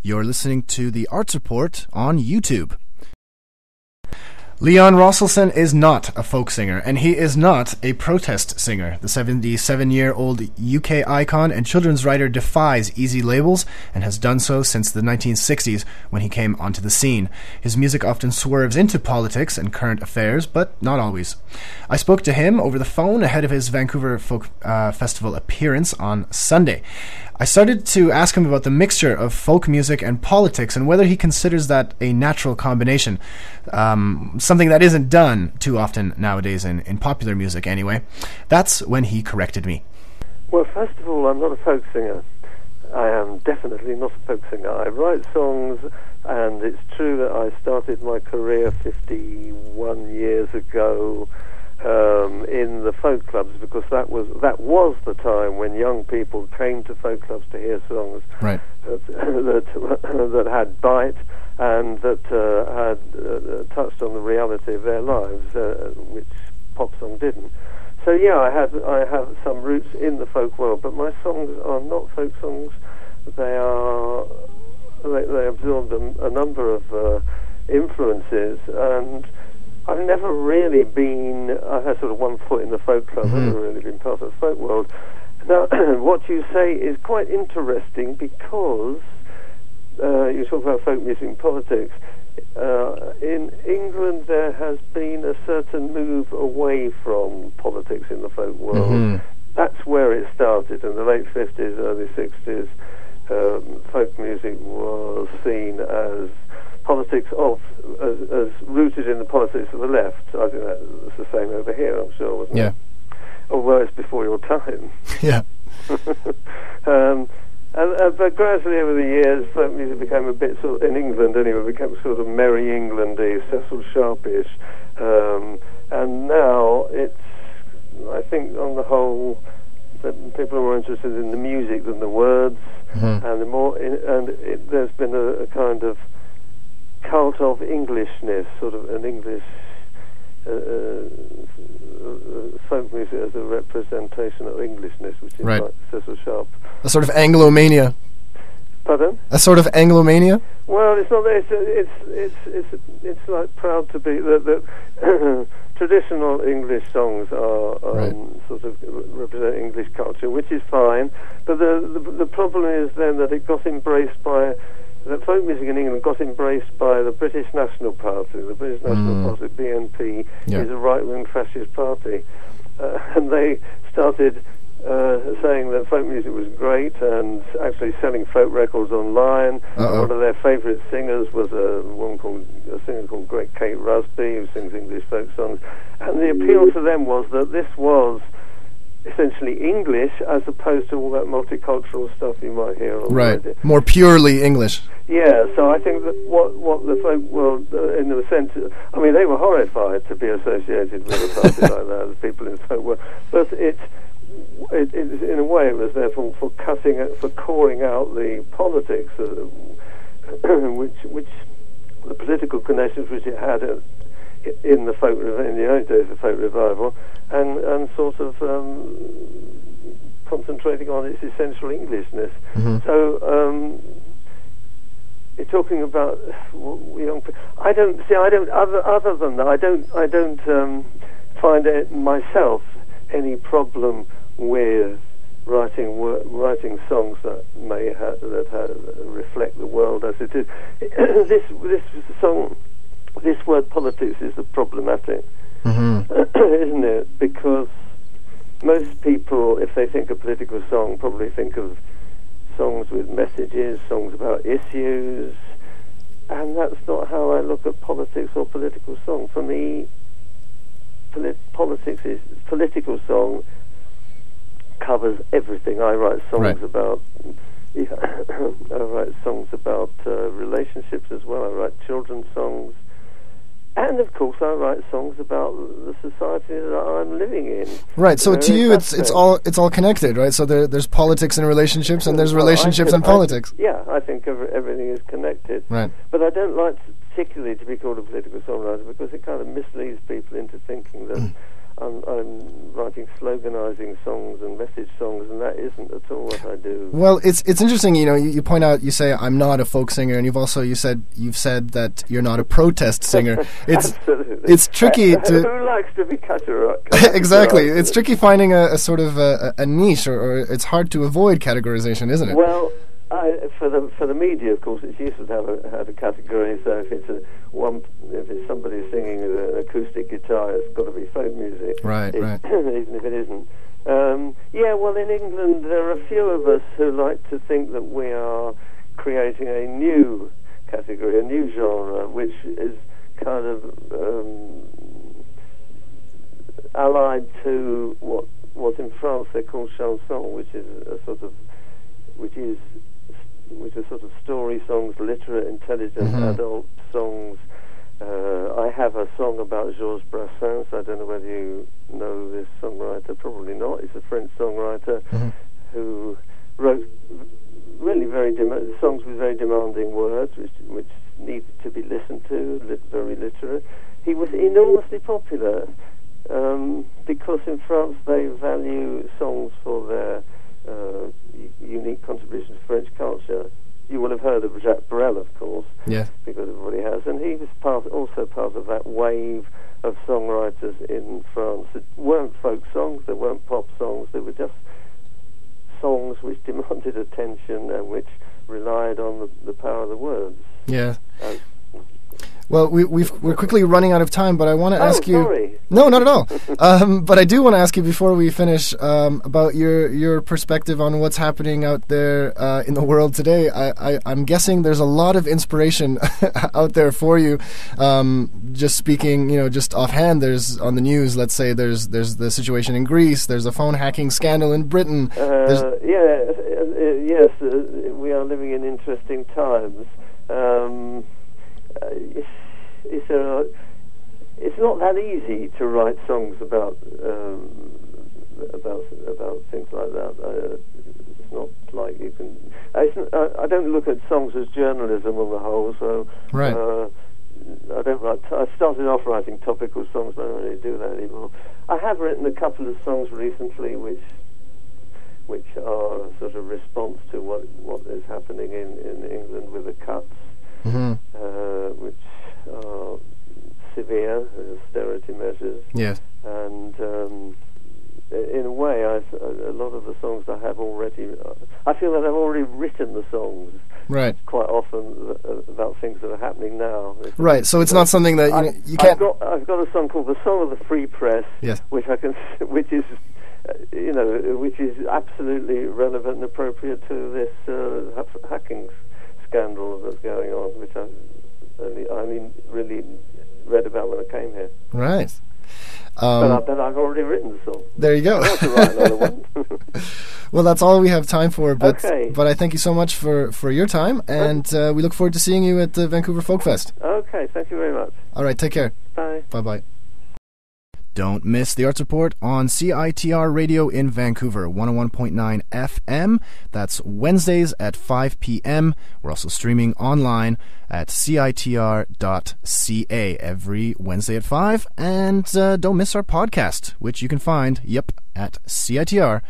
You're listening to the Arts Report on YouTube. Leon Rosselson is not a folk singer, and he is not a protest singer. The 77-year-old UK icon and children's writer defies easy labels and has done so since the 1960s when he came onto the scene. His music often swerves into politics and current affairs, but not always. I spoke to him over the phone ahead of his Vancouver Folk Festival appearance on Sunday. I started to ask him about the mixture of folk music and politics and whether he considers that a natural combination, something that isn't done too often nowadays in popular music anyway. That's when he corrected me. Well, first of all, I'm not a folk singer. I am definitely not a folk singer. I write songs, and it's true that I started my career 51 years ago in the folk clubs, because that was the time when young people came to folk clubs to hear songs Right. that had bite and that had touched on the reality of their lives, which pop song didn't. So yeah, I have some roots in the folk world, but my songs are not folk songs. They absorbed a number of influences, and I've never really been. I had sort of one foot in the folk club. I've never really been part of the folk world. Now, what you say is quite interesting, because you talk about folk music and politics. In England, there has been a certain move away from politics in the folk world. That's where it started in the late 50s, early 60s. Folk music was seen as politics as rooted in the politics of the left. I think that's the same over here, I'm sure, wasn't it? Although it's before your time. Yeah. But gradually over the years, folk music became a bit sort of, in England anyway, became sort of Merry England-y, Cecil Sharpish. And now it's, I think on the whole, that people are more interested in the music than the words, and there's been a kind of cult of Englishness, sort of an English folk music as a representation of Englishness, which is like Cecil Sharp. A sort of Anglomania. Pardon? A sort of Anglomania? Well, it's not. It's like proud to be that traditional English songs are sort of represent English culture, which is fine. But the problem is then that it got embraced by. The folk music in England got embraced by the British National Party. The British National Party, BNP, is a right-wing fascist party. And they started saying that folk music was great and actually selling folk records online. One of their favourite singers was a singer called Great Kate Rusby, who sings English folk songs. And the appeal to them was that this was essentially English, as opposed to all that multicultural stuff you might hear on the radio. More purely English. Yeah, so I think that what the folk world, in a sense, I mean, they were horrified to be associated with a party like that, the people in the folk world, but it in a way it was there for calling out the politics, which the political connections which it had in the early days of folk revival, and sort of concentrating on its essential Englishness. So you're talking about young people. Other than that, I don't find it myself any problem with writing songs that may reflect the world as it is. This song. This word politics is problematic, isn't it? Because most people, if they think of political song, probably think of songs with messages, songs about issues, and that's not how I look at politics or political song. For me, political song covers everything. I write songs about. I write songs about relationships as well. I write children's songs. And of course, I write songs about the society that I'm living in. Right. So to you, it's all connected, right? So there's politics and relationships, and there's relationships and politics. I think everything is connected. Right. But I don't like particularly to be called a political songwriter, because it kind of misleads people into thinking that I'm writing sloganizing songs and message songs, and that isn't at all what I do. Well, it's interesting. You point out, you say I'm not a folk singer, and you've said that you're not a protest singer. Absolutely. It's tricky to. Who likes to be Exactly. It's tricky finding a sort of a niche, or it's hard to avoid categorization, isn't it? Well, for the media, of course, it's useful to have a category. So if it's somebody singing with an acoustic guitar, it's got to be folk music, right? Even if it isn't. Well, in England, there are a few of us who like to think that we are creating a new category, a new genre, which is kind of allied to what in France they call chanson, which are sort of story songs, literate, intelligent, adult songs. I have a song about Georges Brassens. I don't know whether you know this songwriter. Probably not. He's a French songwriter who wrote really songs with very demanding words, which needed to be listened to, very literate. He was enormously popular because in France they value songs for their unique contribution to French culture. You will have heard of Jacques Brel, of course, yes, because everybody has, and he was also part of that wave of songwriters in France that weren't folk songs, they weren't pop songs, they were just songs which demanded attention and which relied on the power of the words. Yeah. Well, we're quickly running out of time, but I want to ask you. Sorry. No, not at all. But I do want to ask you before we finish about your perspective on what's happening out there in the world today. I'm guessing there's a lot of inspiration out there for you. Just speaking, just offhand, there's on the news. Let's say there's the situation in Greece. There's a phone hacking scandal in Britain. Yes, we are living in interesting times. It's not that easy to write songs about things like that. It's not like you can. I don't look at songs as journalism on the whole. So right. I don't write. I started off writing topical songs, but I don't really do that anymore. I have written a couple of songs recently, which are a sort of response to what is happening in England with the cuts. Which are severe austerity measures. Yes. And in a way, a lot of the songs I have already. I feel that I've already written the songs. Right. Quite often about things that are happening now. Right. So it's not something that you can't. I've got a song called "The Song of the Free Press," yes, which is absolutely relevant and appropriate to this hacking scandal that's going on, which I only really read about when I came here. Right. But I've already written the song. There you go. I want to write another one. Well, that's all we have time for, but okay. But I thank you so much for your time, and we look forward to seeing you at the Vancouver Folk Fest. Okay, thank you very much. All right, take care. Bye. Bye-bye. Don't miss the Arts Report on CiTR Radio in Vancouver, 101.9 FM. That's Wednesdays at 5 p.m. We're also streaming online at CiTR.ca every Wednesday at 5. And don't miss our podcast, which you can find, at CiTR.ca.